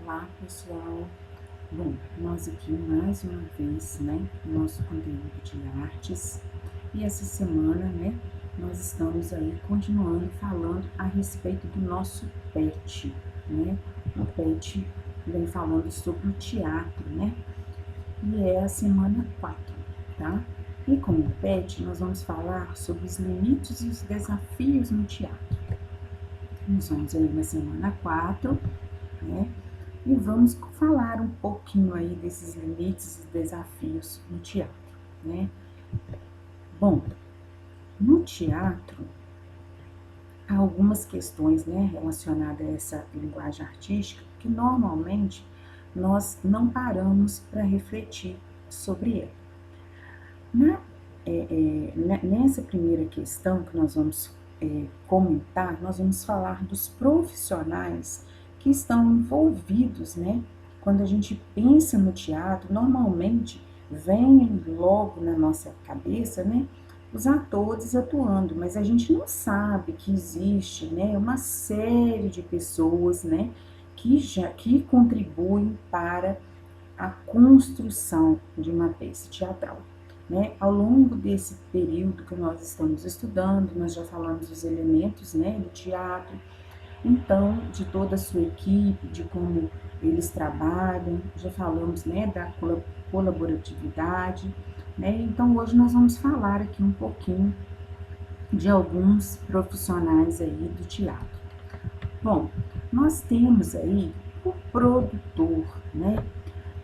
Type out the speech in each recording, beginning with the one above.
Olá, pessoal. Bom, nós aqui mais uma vez, né, no nosso conteúdo de artes. E essa semana, né, nós estamos aí continuando falando a respeito do nosso PET, né? O PET vem falando sobre o teatro, né? E é a semana 4, tá? E com o PET, nós vamos falar sobre os limites e os desafios no teatro. Nós vamos aí na semana 4, né? E vamos falar um pouquinho aí desses limites e desafios no teatro, né? Bom, no teatro há algumas questões, né, relacionadas a essa linguagem artística que normalmente nós não paramos para refletir sobre ela. Nessa primeira questão que nós vamos comentar, nós vamos falar dos profissionais que estão envolvidos, né? Quando a gente pensa no teatro, normalmente vem logo na nossa cabeça, né? Os atores atuando, mas a gente não sabe que existe, né? Uma série de pessoas, né? Que contribuem para a construção de uma peça teatral. Né? Ao longo desse período que nós estamos estudando, nós já falamos dos elementos, né, do teatro, então, de toda a sua equipe, de como eles trabalham, já falamos, né, da colaboratividade, né? Então, hoje nós vamos falar aqui um pouquinho de alguns profissionais aí do teatro. Bom, nós temos aí o produtor, né?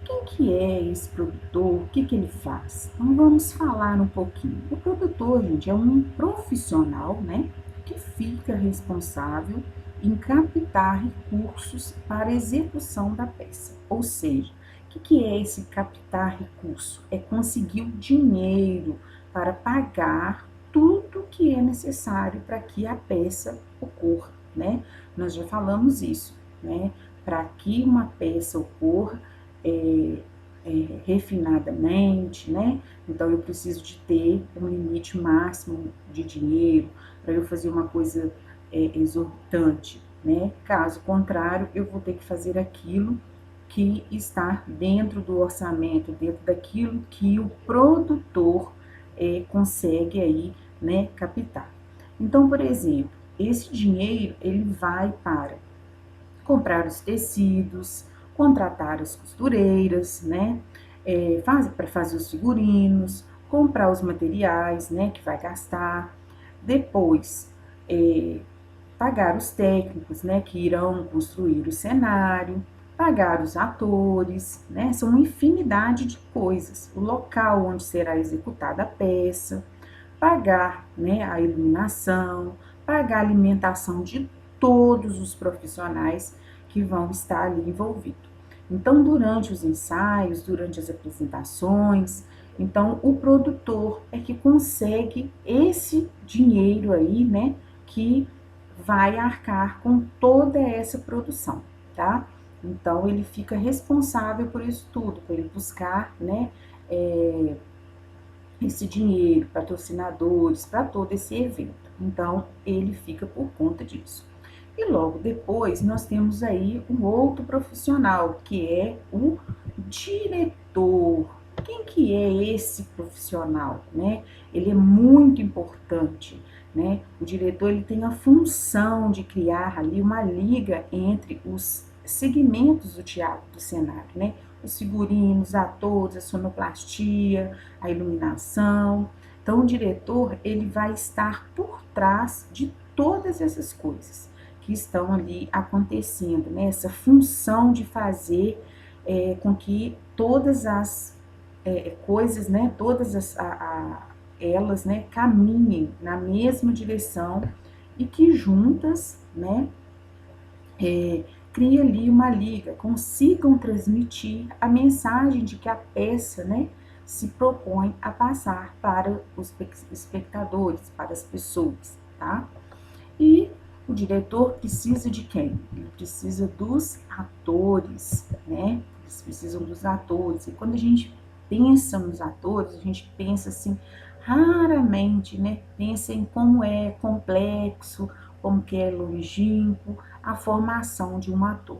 Quem que é esse produtor? O que ele faz? Então vamos falar um pouquinho. O produtor, gente, é um profissional, né, que fica responsável em captar recursos para a execução da peça. Ou seja, o que é esse captar recurso? É conseguir o dinheiro para pagar tudo que é necessário para que a peça ocorra, né? Nós já falamos isso, né? Para que uma peça ocorra, refinadamente, né? Então eu preciso de ter um limite máximo de dinheiro para eu fazer uma coisa exorbitante, né? Caso contrário, eu vou ter que fazer aquilo que está dentro do orçamento, dentro daquilo que o produtor consegue aí, né, captar. Então, por exemplo, esse dinheiro ele vai para comprar os tecidos, contratar as costureiras, né? Para fazer os figurinos, comprar os materiais, né? Que vai gastar. Depois, pagar os técnicos, né? Que irão construir o cenário, pagar os atores, né? São uma infinidade de coisas. O local onde será executada a peça, pagar, né? A iluminação, pagar a alimentação de todos os profissionais que vão estar ali envolvidos. Então, durante os ensaios, durante as apresentações, então o produtor é que consegue esse dinheiro aí, né, que vai arcar com toda essa produção, tá? Então, ele fica responsável por isso tudo, por ele buscar, né, esse dinheiro, patrocinadores, para todo esse evento. Então, ele fica por conta disso. E logo depois nós temos aí um outro profissional, que é o diretor. Quem que é esse profissional, né? Ele é muito importante, né? O diretor ele tem a função de criar ali uma liga entre os segmentos do teatro, do cenário, né? Os figurinos, os atores, a sonoplastia, a iluminação. Então, o diretor ele vai estar por trás de todas essas coisas que estão ali acontecendo, né? Essa função de fazer com que todas as coisas, né? Todas elas, né? Caminhem na mesma direção e que juntas, né? Cria ali uma liga, consigam transmitir a mensagem de que a peça, né? Se propõe a passar para os espectadores, para as pessoas, tá? E o diretor precisa de quem? Ele precisa dos atores, né? Eles precisam dos atores. E quando a gente pensa nos atores, a gente pensa assim, raramente, né? Pensa em como é complexo, como que é longínquo a formação de um ator.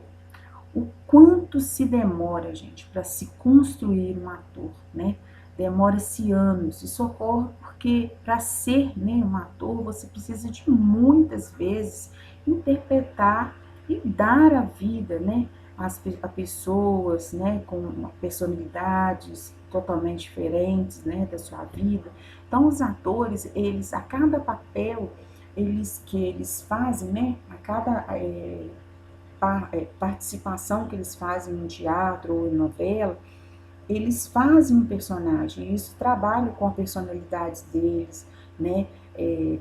o quanto se demora, gente, para se construir um ator, né? Demora-se anos. Isso ocorre porque para ser, né, um ator, você precisa de muitas vezes interpretar e dar a vida, né, a pessoas, né, com personalidades totalmente diferentes, né, da sua vida. Então, os atores, eles, a cada papel que eles fazem, né, a cada participação que eles fazem em teatro ou em novela, eles fazem um personagem, eles trabalham com a personalidade deles, né?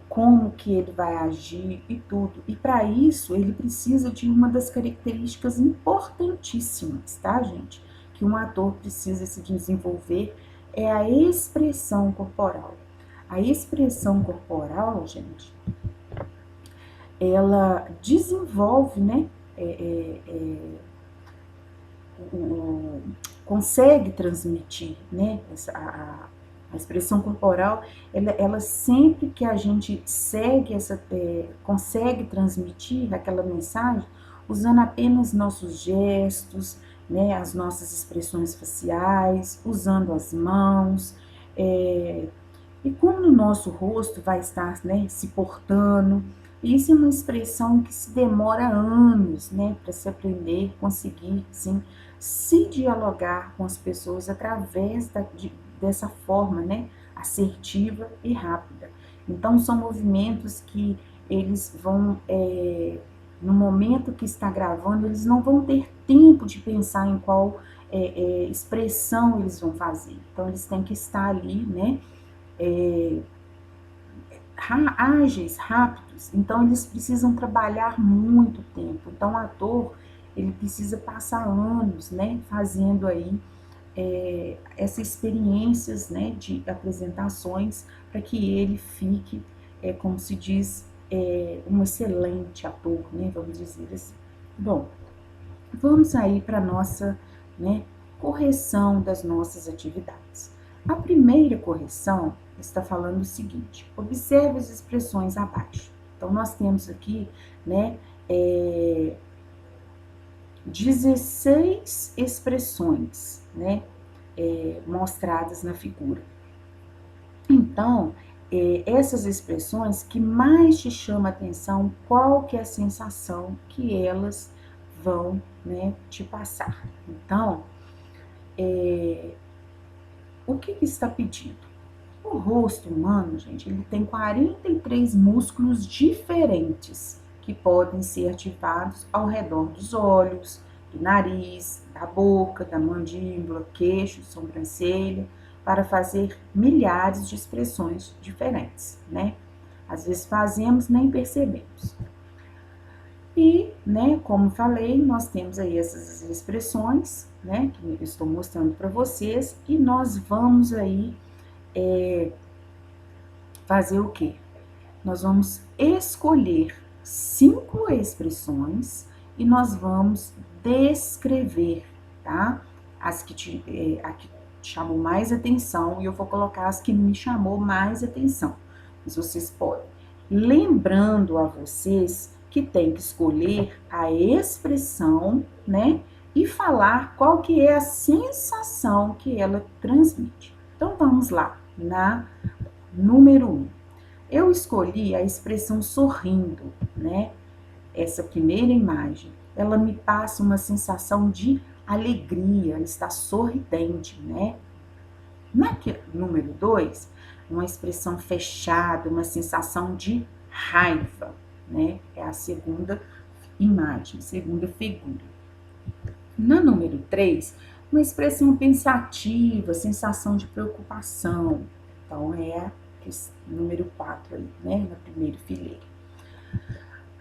Como que ele vai agir e tudo. E para isso ele precisa de uma das características importantíssimas, tá, gente? Que um ator precisa se desenvolver é a expressão corporal. A expressão corporal, gente, ela desenvolve, né? Consegue transmitir, né? A expressão corporal, ela sempre que a gente segue consegue transmitir aquela mensagem usando apenas nossos gestos, né? As nossas expressões faciais, usando as mãos, e como o nosso rosto vai estar, né, se portando. Isso é uma expressão que se demora anos, né, para se aprender, conseguir, sim, se dialogar com as pessoas através dessa forma, né, assertiva e rápida. Então, são movimentos que eles vão, no momento que está gravando, eles não vão ter tempo de pensar em qual expressão eles vão fazer. Então, eles têm que estar ali, né, ágeis, rápidos, então eles precisam trabalhar muito tempo. Então o ator, ele precisa passar anos, né, fazendo aí essas experiências, né, de apresentações para que ele fique, como se diz, um excelente ator, né, vamos dizer assim. Bom, vamos aí para nossa, né, correção das nossas atividades. A primeira correção está falando o seguinte: observe as expressões abaixo. Então, nós temos aqui, né, 16 expressões, né, mostradas na figura. Então, essas expressões que mais te chamam a atenção, qual que é a sensação que elas vão, né, te passar. Então, o que está pedindo? O rosto humano, gente, ele tem 43 músculos diferentes que podem ser ativados ao redor dos olhos, do nariz, da boca, da mandíbula, queixo, sobrancelha, para fazer milhares de expressões diferentes, né? Às vezes fazemos, nem percebemos. E, né, como falei, nós temos aí essas expressões, né, que eu estou mostrando para vocês, e nós vamos aí fazer o quê? Nós vamos escolher 5 expressões e nós vamos descrever, tá? A que chamou mais atenção, e eu vou colocar as que me chamou mais atenção. Mas vocês podem. Lembrando a vocês que tem que escolher a expressão, né? E falar qual que é a sensação que ela transmite. Então, vamos lá, na número 1. Eu escolhi a expressão sorrindo, né? Essa primeira imagem, ela me passa uma sensação de alegria, ela está sorridente, né? Número 2, uma expressão fechada, uma sensação de raiva, né? É a segunda imagem, segunda figura. Na número 3, uma expressão pensativa, sensação de preocupação. Então, é a número 4 aí, né? Na primeira fileira.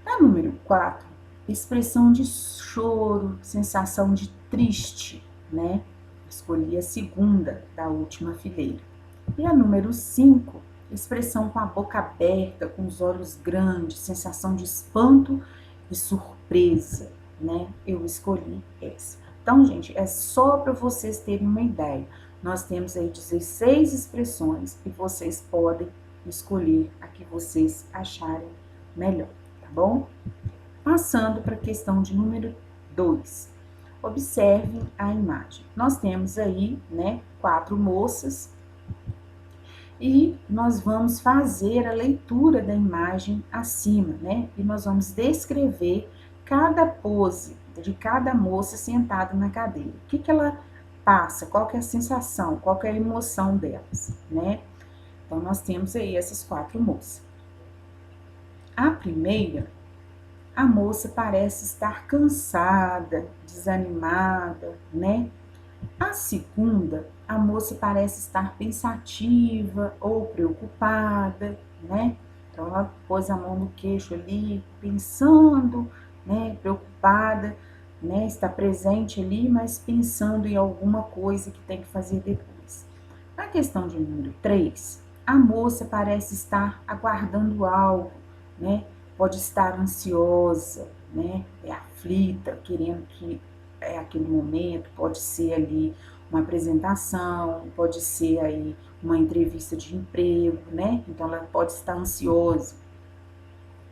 Na número 4, expressão de choro, sensação de triste, né? Escolhi a segunda da última fileira. E a número 5, expressão com a boca aberta, com os olhos grandes, sensação de espanto e surpresa, né? Eu escolhi essa. Então, gente, é só para vocês terem uma ideia. Nós temos aí 16 expressões e vocês podem escolher a que vocês acharem melhor, tá bom? Passando para a questão de número 2. observem a imagem. Nós temos aí, né, 4 moças e nós vamos fazer a leitura da imagem acima, né? E nós vamos descrever cada pose de cada moça sentada na cadeira. O que ela passa, qual que é a sensação, qual que é a emoção delas, né? Então, nós temos aí essas 4 moças. A primeira, a moça parece estar cansada, desanimada, né? A segunda, a moça parece estar pensativa ou preocupada, né? Então, ela pôs a mão no queixo ali, pensando, né? Preocupada, né? Está presente ali, mas pensando em alguma coisa que tem que fazer depois. Na questão de número 3, a moça parece estar aguardando algo, né? Pode estar ansiosa, né? Aflita, querendo que é aquele momento, pode ser ali uma apresentação, pode ser aí uma entrevista de emprego, né? Então ela pode estar ansiosa.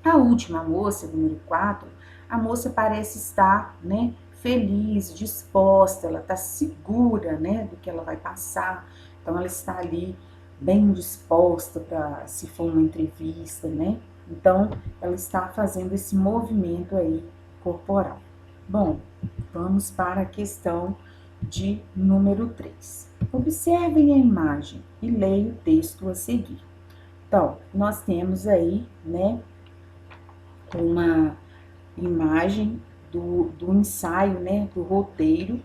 A última moça, número 4, a moça parece estar, né, feliz, disposta, ela está segura, né, do que ela vai passar. Então ela está ali bem disposta para, se for uma entrevista, né? Então ela está fazendo esse movimento aí corporal. Bom, vamos para a questão de número 3. Observem a imagem e leia o texto a seguir. Então, nós temos aí, né, uma imagem do ensaio, né, do roteiro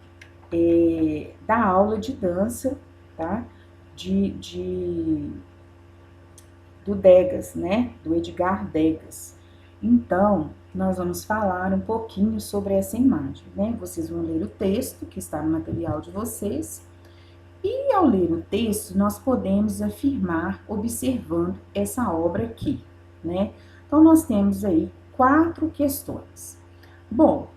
da aula de dança, tá? Do Degas, né? Do Edgar Degas. Então, nós vamos falar um pouquinho sobre essa imagem, né? Vocês vão ler o texto que está no material de vocês. E ao ler o texto, nós podemos afirmar observando essa obra aqui, né? Então, nós temos aí 4 questões. Bom,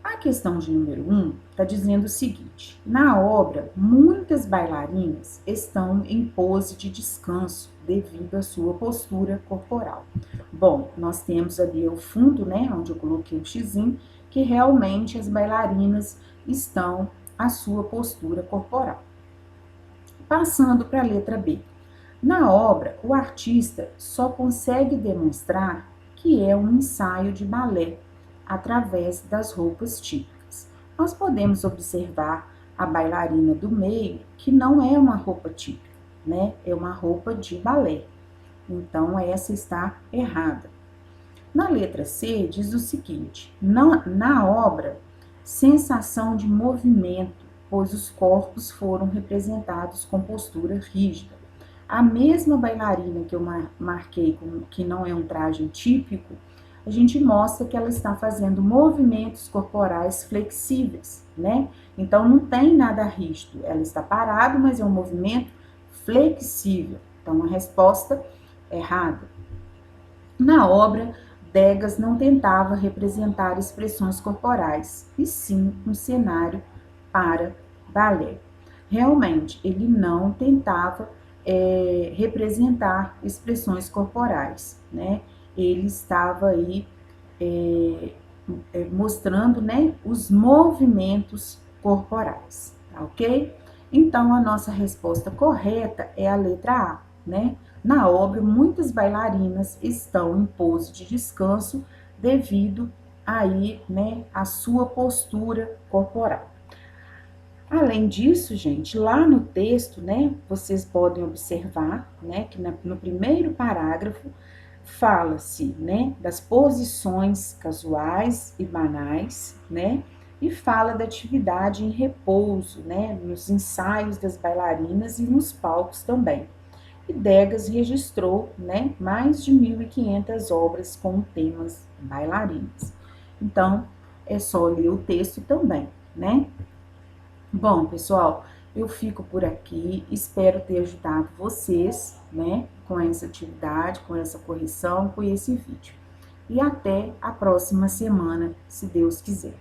a questão de número 1 está dizendo o seguinte: na obra, muitas bailarinas estão em pose de descanso devido à sua postura corporal. Bom, nós temos ali o fundo, né, onde eu coloquei o xizinho, que realmente as bailarinas estão à sua postura corporal. Passando para a letra B. Na obra, o artista só consegue demonstrar que é um ensaio de balé através das roupas típicas. Nós podemos observar a bailarina do meio, que não é uma roupa típica, né? É uma roupa de balé. Então, essa está errada. Na letra C, diz o seguinte: na obra, sensação de movimento, pois os corpos foram representados com postura rígida. A mesma bailarina que eu marquei que não é um traje típico, a gente mostra que ela está fazendo movimentos corporais flexíveis, né? Então, não tem nada rígido, ela está parada, mas é um movimento flexível. Então, a resposta errada. Na obra, Degas não tentava representar expressões corporais, e sim um cenário para balé. Realmente, ele não tentava representar expressões corporais, né? Ele estava aí mostrando, né, os movimentos corporais, tá ok? Então, a nossa resposta correta é a letra A, né? Na obra, muitas bailarinas estão em pose de descanso devido aí, né, à sua postura corporal. Além disso, gente, lá no texto, né, vocês podem observar, né, que no primeiro parágrafo fala-se, né, das posições casuais e banais, né, e fala da atividade em repouso, né, nos ensaios das bailarinas e nos palcos também. E Degas registrou, né, mais de 1.500 obras com temas bailarinos. Então, é só ler o texto também, né? Bom, pessoal, eu fico por aqui, espero ter ajudado vocês, né, com essa atividade, com essa correção, com esse vídeo. E até a próxima semana, se Deus quiser.